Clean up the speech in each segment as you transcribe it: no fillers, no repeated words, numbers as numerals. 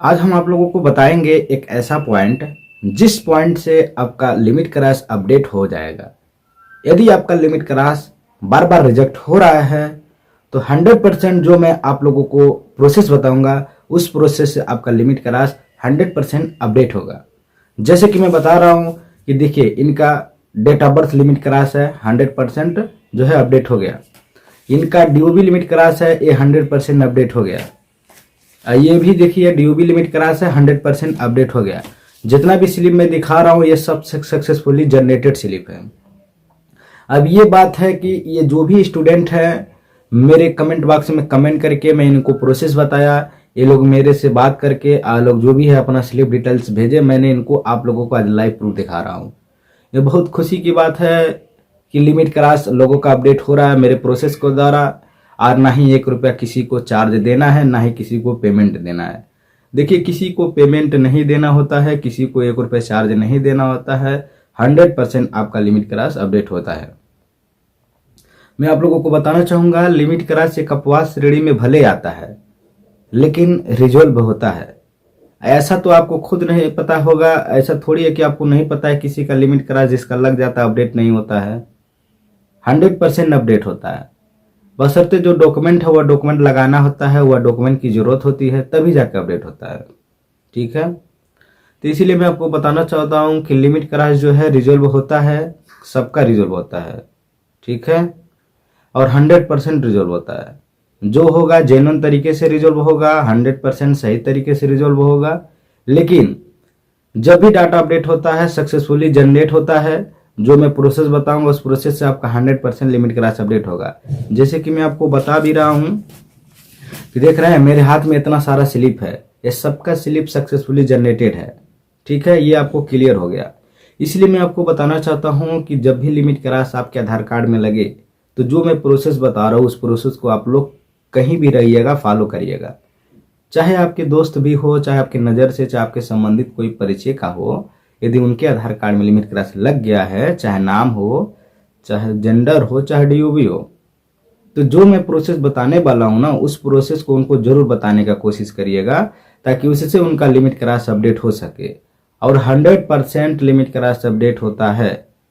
आज हम आप लोगों को बताएंगे एक ऐसा पॉइंट जिस पॉइंट से आपका लिमिट क्रैश अपडेट हो जाएगा। यदि आपका लिमिट क्रैश बार बार रिजेक्ट हो रहा है तो 100% जो मैं आप लोगों को प्रोसेस बताऊंगा उस प्रोसेस से आपका लिमिट क्रैश 100% अपडेट होगा। जैसे कि मैं बता रहा हूं कि देखिए इनका date of birth limit cross है 100% जो है अपडेट हो गया। इनका डीओबी लिमिट क्रैश है ये 100% अपडेट हो गया। ये भी देखिए डीओबी लिमिट क्रैश है 100% अपडेट हो गया। जितना भी स्लिप मैं दिखा रहा हूँ ये सब सक्सेसफुली जनरेटेड स्लिप है। अब ये बात है कि ये जो भी स्टूडेंट है मेरे कमेंट बॉक्स में कमेंट करके मैं इनको प्रोसेस बताया, ये लोग मेरे से बात करके लोग जो भी है अपना स्लिप डिटेल्स भेजे, मैंने इनको आप लोगों को आज लाइव प्रूफ दिखा रहा हूँ। ये बहुत खुशी की बात है कि लिमिट क्रैश लोगों का अपडेट हो रहा है मेरे प्रोसेस को द्वारा। और ना ही 1 रुपया किसी को चार्ज देना है, ना ही किसी को पेमेंट देना है। देखिए किसी को पेमेंट नहीं देना होता है, किसी को 1 रुपया चार्ज नहीं देना होता है। 100% आपका लिमिट क्रैश अपडेट होता है। मैं आप लोगों को बताना चाहूंगा लिमिट क्रैश एक अपवाद श्रेणी में भले आता है लेकिन रिजॉल्व होता है। ऐसा तो आपको खुद नहीं पता होगा, ऐसा थोड़ी है कि आपको नहीं पता है किसी का लिमिट क्रैश जिसका लग जाता है अपडेट नहीं होता है। 100% अपडेट होता है। बशर्ते जो डॉक्यूमेंट है वह डॉक्यूमेंट लगाना होता है, वह डॉक्यूमेंट की जरूरत होती है तभी जाकर अपडेट होता है। ठीक है, तो इसीलिए मैं आपको बताना चाहता हूं कि लिमिट क्रैश जो है रिजॉल्व होता है, सबका रिजॉल्व होता है। ठीक है, और 100% रिजॉल्व होता है। जो होगा जेन्युइन तरीके से रिजॉल्व होगा, 100% सही तरीके से रिजॉल्व होगा। लेकिन जब भी डाटा अपडेट होता है सक्सेसफुली जनरेट होता है, जो मैं प्रोसेस बताऊंगा उस प्रोसेस से आपका 100% लिमिट क्रैश अपडेट होगा। जैसे कि मैं आपको बता भी रहा हूं कि देख रहे हैं मेरे हाथ में इतना सारा स्लिप है, ये सबका स्लिप सक्सेसफुली जनरेटेड है। ठीक है, ये आपको क्लियर हो गया। इसलिए मैं आपको बताना चाहता हूं कि जब भी लिमिट क्रैश आपके आधार कार्ड में लगे तो जो मैं प्रोसेस बता रहा हूं उस प्रोसेस को आप लोग कहीं भी रहिएगा फॉलो करिएगा। चाहे आपके दोस्त भी हो, चाहे आपके नज़र से, चाहे आपके संबंधित कोई परिचय का हो, यदि उनके आधार कार्ड में लिमिट क्रैश लग गया है, चाहे नाम हो, चाहे जेंडर हो, चाहे डीओबी हो, तो जो मैं प्रोसेस बताने वाला हूं ना उस प्रोसेस को उनको जरूर बताने का कोशिश करिएगा ताकि उससे उनका लिमिट क्रैश अपडेट हो सके। और 100% लिमिट क्रैश अपडेट होता है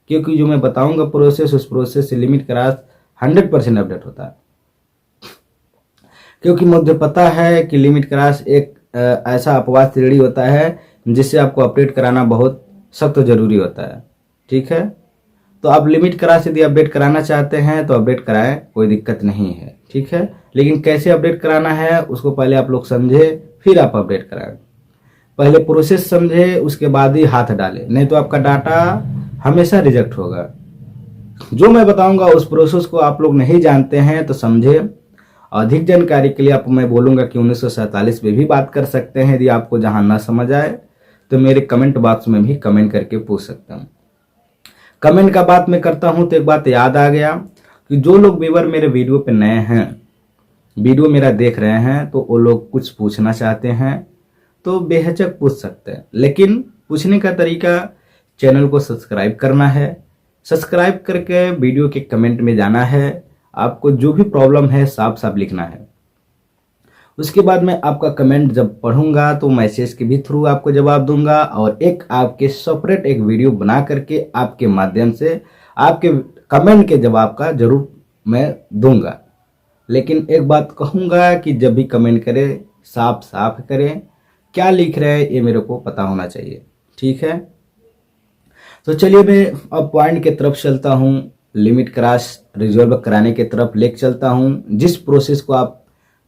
क्योंकि जो मैं बताऊंगा प्रोसेस उस प्रोसेस से लिमिट क्रैश 100% अपडेट होता है। क्योंकि मुझे पता है कि लिमिट क्रैश एक ऐसा अपवाद श्रेणी होता है जिससे आपको अपडेट कराना बहुत सख्त जरूरी होता है। ठीक है, तो आप लिमिट क्रैश यदि अपडेट कराना चाहते हैं तो अपडेट कराएं, कोई दिक्कत नहीं है। ठीक है, लेकिन कैसे अपडेट कराना है उसको पहले आप लोग समझे फिर आप अपडेट कराएं। पहले प्रोसेस समझे उसके बाद ही हाथ डालें, नहीं तो आपका डाटा हमेशा रिजेक्ट होगा। जो मैं बताऊंगा उस प्रोसेस को आप लोग नहीं जानते हैं तो समझे। अधिक जानकारी के लिए आपको मैं बोलूंगा कि 1947 में भी बात कर सकते हैं। यदि आपको जहां ना समझ आए तो मेरे कमेंट बॉक्स में भी कमेंट करके पूछ सकता हूं। कमेंट का बात मैं करता हूं तो एक बात याद आ गया कि जो लोग व्यूअर मेरे वीडियो पे नए हैं, वीडियो मेरा देख रहे हैं, तो वो लोग कुछ पूछना चाहते हैं तो बेहिचक पूछ सकते हैं। लेकिन पूछने का तरीका चैनल को सब्सक्राइब करना है, सब्सक्राइब करके वीडियो के कमेंट में जाना है, आपको जो भी प्रॉब्लम है साफ साफ लिखना है। उसके बाद मैं आपका कमेंट जब पढ़ूंगा तो मैसेज के भी थ्रू आपको जवाब दूंगा और एक आपके सेपरेट एक वीडियो बना करके आपके माध्यम से आपके कमेंट के जवाब का जरूर मैं दूंगा। लेकिन एक बात कहूंगा कि जब भी कमेंट करें साफ साफ करें, क्या लिख रहे हैं ये मेरे को पता होना चाहिए। ठीक है, तो चलिए मैं अब पॉइंट की तरफ चलता हूं, लिमिट क्रैश रिजॉल्व कराने की तरफ लेकर चलता हूं। जिस प्रोसेस को आप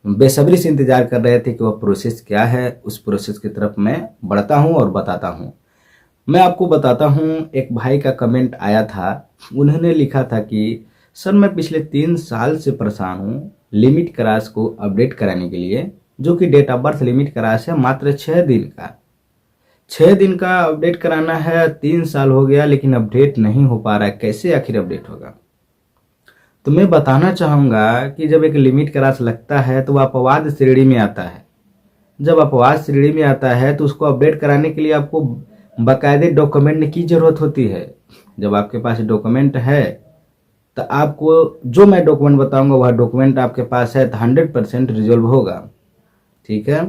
बेसब्री से इंतजार कर रहे थे कि वह प्रोसेस क्या है, उस प्रोसेस की तरफ मैं बढ़ता हूं और बताता हूं। मैं आपको बताता हूं, एक भाई का कमेंट आया था, उन्होंने लिखा था कि सर मैं पिछले 3 साल से परेशान हूं लिमिट क्रैश को अपडेट कराने के लिए, जो कि date of birth limit cross है मात्र 6 दिन का। 6 दिन का अपडेट कराना है, 3 साल हो गया लेकिन अपडेट नहीं हो पा रहा है, कैसे आखिर अपडेट होगा। तो मैं बताना चाहूंगा कि जब एक लिमिट क्रैश लगता है तो वह अपवाद श्रेणी में आता है। जब अपवाद श्रेणी में आता है तो उसको अपडेट कराने के लिए आपको बाकायदे डॉक्यूमेंट की जरूरत होती है। जब आपके पास डॉक्यूमेंट है तो आपको जो मैं डॉक्यूमेंट बताऊंगा वह डॉक्यूमेंट आपके पास है तो 100% रिजॉल्व होगा। ठीक है,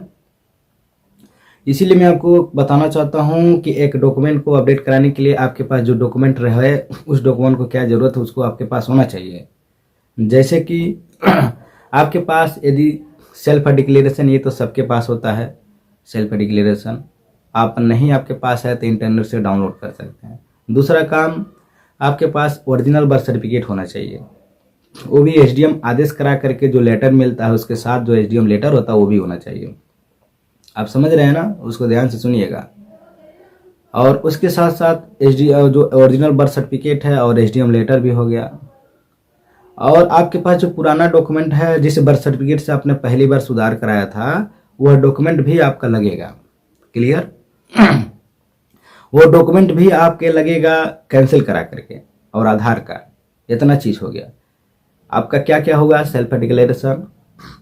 इसीलिए मैं आपको बताना चाहता हूँ कि एक डॉक्यूमेंट को अपडेट कराने के लिए आपके पास जो डॉक्यूमेंट रहे उस डॉक्यूमेंट को क्या ज़रूरत है उसको आपके पास होना चाहिए। जैसे कि आपके पास यदि सेल्फ डिक्लेरेशन, ये तो सबके पास होता है सेल्फ डिक्लेरेशन, आप नहीं आपके पास है तो इंटरनेट से डाउनलोड कर सकते हैं। दूसरा काम, आपके पास ओरिजिनल बर्थ सर्टिफिकेट होना चाहिए, वो भी एसडीएम आदेश करा करके जो लेटर मिलता है उसके साथ जो एसडीएम लेटर होता है वो भी होना चाहिए। आप समझ रहे हैं ना, उसको ध्यान से सुनिएगा। और उसके साथ साथ एसडीएम जो ओरिजिनल बर्थ सर्टिफिकेट है और एसडीएम लेटर भी हो गया। और आपके पास जो पुराना डॉक्यूमेंट है जिस बर्थ सर्टिफिकेट से आपने पहली बार सुधार कराया था वह डॉक्यूमेंट भी आपका लगेगा। क्लियर? वो डॉक्यूमेंट भी आपके लगेगा कैंसिल करा करके। और आधार कार्ड, इतना चीज हो गया। आपका क्या क्या होगा? Self declaration,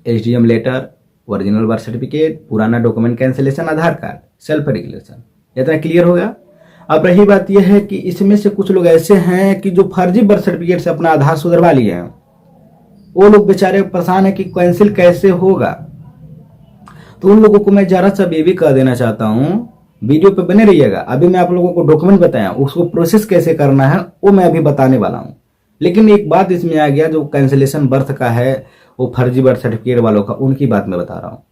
SDM letter, original birth certificate, पुराना document cancellation, Aadhaar card, self declaration, इतना क्लियर होगा। अब रही बात यह है कि इसमें से कुछ लोग ऐसे हैं कि जो फर्जी बर्थ सर्टिफिकेट से अपना आधार सुधरवा लिए हैं, वो लोग बेचारे परेशान है कि कैंसिल कैसे होगा। तो उन लोगों को मैं जरा सा ये भी कह देना चाहता हूँ, वीडियो पे बने रहिएगा। अभी मैं आप लोगों को डॉक्यूमेंट बताया, उसको प्रोसेस कैसे करना है वो मैं अभी बताने वाला हूँ। लेकिन एक बात इसमें आ गया, जो कैंसिलेशन बर्थ का है वो फर्जी बर्थ सर्टिफिकेट वालों का, उनकी बात मैं बता रहा हूँ।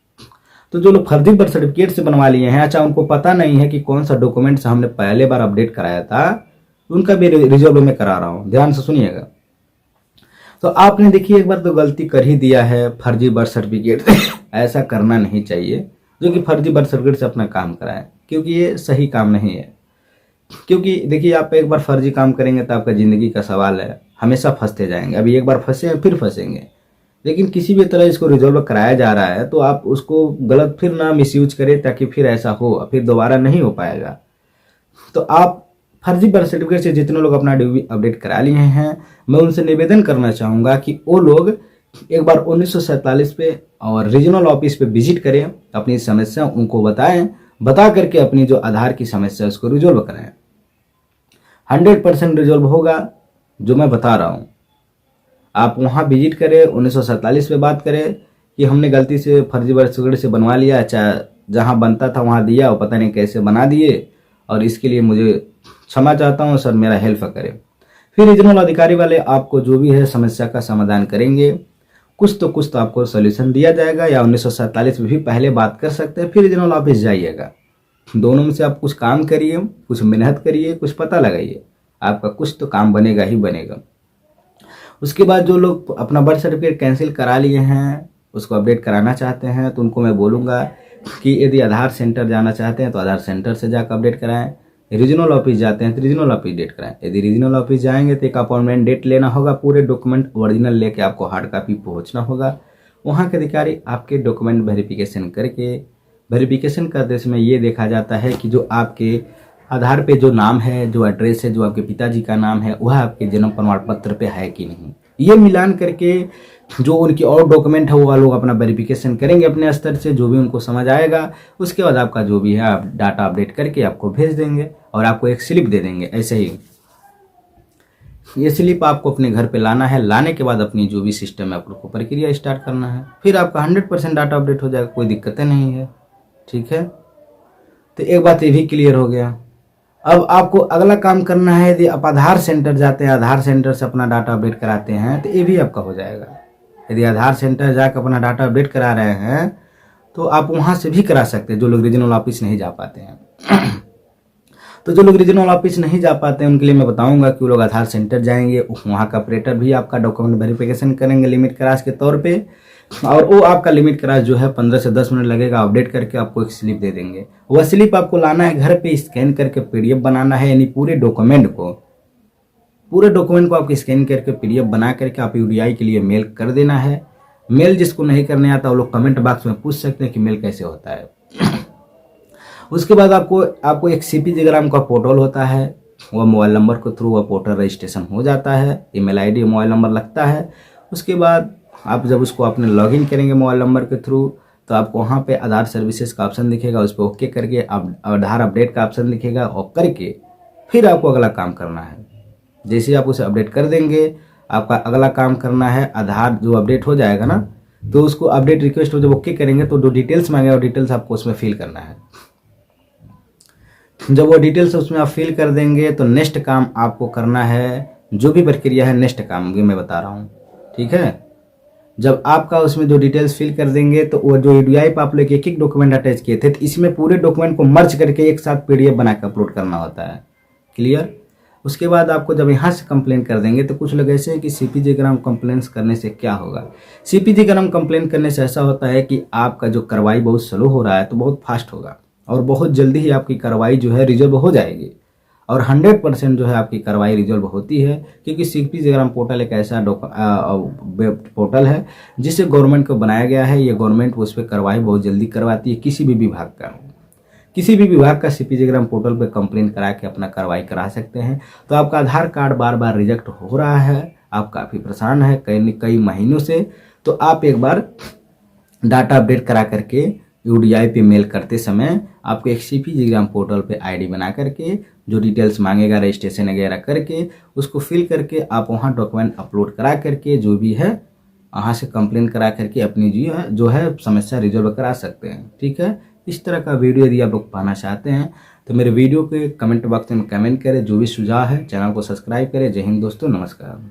तो जो लोग फर्जी बर्थ सर्टिफिकेट से बनवा लिए हैं, अच्छा उनको पता नहीं है कि कौन सा डॉक्यूमेंट से हमने पहले बार अपडेट कराया था, उनका भी रिजॉल्व में करा रहा हूँ, ध्यान से सुनिएगा। तो आपने देखिए एक बार तो गलती कर ही दिया है फर्जी बर्थ सर्टिफिकेट से ऐसा करना नहीं चाहिए जो कि फर्जी बर्थ सर्टिफिकेट से अपना काम कराएं, क्योंकि ये सही काम नहीं है। क्योंकि देखिए आप एक बार फर्जी काम करेंगे तो आपका ज़िंदगी का सवाल है, हमेशा फंसते जाएंगे। अभी एक बार फंसे हैं फिर फंसेंगे। लेकिन किसी भी तरह इसको रिजॉल्व कराया जा रहा है तो आप उसको गलत फिर ना मिसयूज करें, ताकि फिर ऐसा हो फिर दोबारा नहीं हो पाएगा। तो आप फर्जी बर्थ सर्टिफिकेट से जितने लोग अपना ड्यूबी अपडेट करा लिए हैं, मैं उनसे निवेदन करना चाहूँगा कि वो लोग एक बार 1947 पे और रीजनल ऑफिस पे विजिट करें, अपनी समस्या उनको बताएं, बता करके अपनी जो आधार की समस्या है उसको रिजॉल्व कराएं। 100% रिजॉल्व होगा जो मैं बता रहा हूँ। आप वहाँ विजिट करें, 1947 पे बात करें कि हमने गलती से फर्जी बर्थ सर्टिफिकेट से बनवा लिया, अच्छा जहाँ बनता था वहाँ दिया और पता नहीं कैसे बना दिए, और इसके लिए मुझे क्षमा चाहता हूँ सर, मेरा हेल्प करें। फिर रीजनल अधिकारी वाले आपको जो भी है समस्या का समाधान करेंगे, कुछ तो आपको सोल्यूशन दिया जाएगा। या 1947 में भी पहले बात कर सकते हैं, फिर रीजनल ऑफिस जाइएगा। दोनों में से आप कुछ काम करिए, कुछ मेहनत करिए, कुछ पता लगाइए, आपका कुछ तो काम बनेगा ही बनेगा। उसके बाद जो लोग अपना बर्थ सर्टिफिकेट कैंसिल करा लिए हैं, उसको अपडेट कराना चाहते हैं, तो उनको मैं बोलूँगा कि यदि आधार सेंटर जाना चाहते हैं तो आधार सेंटर से जाकर अपडेट कराएं। रीजनल ऑफिस जाते हैं तो रीजनल ऑफिस डेट कराएं। यदि रीजनल ऑफिस जाएंगे तो एक अपॉइंटमेंट डेट लेना होगा, पूरे डॉक्यूमेंट ओरिजिनल लेके आपको हार्ड कॉपी पहुंचना होगा। वहाँ के अधिकारी आपके डॉक्यूमेंट वेरिफिकेशन करके, वेरिफिकेशन करते समय ये देखा जाता है कि जो आपके आधार पे जो नाम है, जो एड्रेस है, जो आपके पिताजी का नाम है, वह आपके जन्म प्रमाण पत्र पे है कि नहीं। ये मिलान करके जो उनकी और डॉक्यूमेंट है वो लोग अपना वेरिफिकेशन करेंगे अपने स्तर से, जो भी उनको समझ आएगा। उसके बाद आपका जो भी है आप डाटा अपडेट करके आपको भेज देंगे और आपको एक स्लिप दे देंगे। ऐसे ही ये स्लिप आपको अपने घर पे लाना है, लाने के बाद अपनी जो भी सिस्टम है आप लोग को प्रक्रिया स्टार्ट करना है, फिर आपका 100% डाटा अपडेट हो जाएगा, कोई दिक्कतें नहीं है। ठीक है, तो एक बात ये भी क्लियर हो गया। अब आपको अगला काम करना है, यदि आप आधार सेंटर जाते हैं, आधार सेंटर से अपना डाटा अपडेट कराते हैं, तो ये भी आपका हो जाएगा। यदि आधार सेंटर जाकर अपना डाटा अपडेट करा रहे हैं तो आप वहाँ से भी करा सकते हैं, जो लोग रीजनल ऑफिस नहीं जा पाते हैं। तो जो लोग रीजनल ऑफिस नहीं जा पाते हैं उनके लिए मैं बताऊंगा कि वो लोग आधार सेंटर जाएंगे, वहाँ का ऑपरेटर भी आपका डॉक्यूमेंट वेरिफिकेशन करेंगे लिमिट क्रॉस के तौर पे, और वो आपका लिमिट क्रॉस जो है 15 से 10 मिनट लगेगा, अपडेट करके आपको एक स्लिप दे देंगे। वह स्लिप आपको लाना है घर पे, स्कैन करके पीडीएफ बनाना है, यानी पूरे डॉक्यूमेंट को आपको स्कैन करके पीडीएफ बना करके आप यूडीआई के लिए मेल कर देना है। मेल जिसको नहीं करने आता वो लोग कमेंट बॉक्स में पूछ सकते हैं कि मेल कैसे होता है। उसके बाद आपको एक सीपीजी-ग्राम का पोर्टल होता है, वह मोबाइल नंबर के थ्रू वह पोर्टल रजिस्ट्रेशन हो जाता है, ईमेल आईडी मोबाइल नंबर लगता है। उसके बाद आप जब उसको अपने लॉगिन करेंगे मोबाइल नंबर के थ्रू, तो आपको वहाँ पे आधार सर्विसेज का ऑप्शन दिखेगा, उस पर ओके करके आप आधार अपडेट का ऑप्शन दिखेगा, और करके फिर आपको अगला काम करना है। जैसे आप उसे अपडेट कर देंगे, आपका अगला काम करना है, आधार जो अपडेट हो जाएगा ना, तो उसको अपडेट रिक्वेस्ट जब ओके करेंगे तो जो डिटेल्स मांगेगा वो डिटेल्स आपको उसमें फिल करना है। जब वो डिटेल्स उसमें आप फिल कर देंगे तो नेक्स्ट काम आपको करना है, जो भी प्रक्रिया है नेक्स्ट काम भी मैं बता रहा हूँ, ठीक है। जब आपका उसमें जो डिटेल्स फिल कर देंगे तो वो जो यूडीआई पे आप लोग एक एक डॉक्यूमेंट अटैच किए थे, तो इसमें पूरे डॉक्यूमेंट को मर्ज करके एक साथ पीडीएफ बना के अपलोड करना होता है। क्लियर। उसके बाद आपको जब यहाँ से कंप्लेन कर देंगे तो कुछ लोग ऐसे हैं कि सीपीजी ग्राम कंप्लेन करने से क्या होगा। सीपीजी ग्राम कंप्लेन करने से ऐसा होता है कि आपका जो कार्रवाई बहुत स्लो हो रहा है तो बहुत फास्ट होगा और बहुत जल्दी ही आपकी कार्रवाई जो है रिजॉल्व हो जाएगी और 100% जो है आपकी कार्रवाई रिजॉल्व होती है, क्योंकि सीपीजी ग्राम पोर्टल एक ऐसा पोर्टल है जिसे गवर्नमेंट को बनाया गया है। ये गवर्नमेंट उस पर कार्रवाई बहुत जल्दी करवाती है। किसी भी विभाग का सीपीजी ग्राम पोर्टल पे कंप्लेन करा के अपना कार्रवाई करा सकते हैं। तो आपका आधार कार्ड बार बार रिजेक्ट हो रहा है, आप काफ़ी परेशान है कई महीनों से, तो आप एक बार डाटा अपडेट करा करके यूडीआई पे मेल करते समय आपको एक सीपीजी ग्राम पोर्टल पे आईडी बना करके जो डिटेल्स मांगेगा रजिस्ट्रेशन वगैरह करके उसको फिल करके आप वहाँ डॉक्यूमेंट अपलोड करा करके जो भी है वहाँ से कंप्लेन करा करके अपनी जो है समस्या रिजॉल्व करा सकते हैं, ठीक है। इस तरह का वीडियो यदि आप लोग पाना चाहते हैं तो मेरे वीडियो के कमेंट बॉक्स में कमेंट करें, जो भी सुझाव है चैनल को सब्सक्राइब करें। जय हिंद दोस्तों, नमस्कार।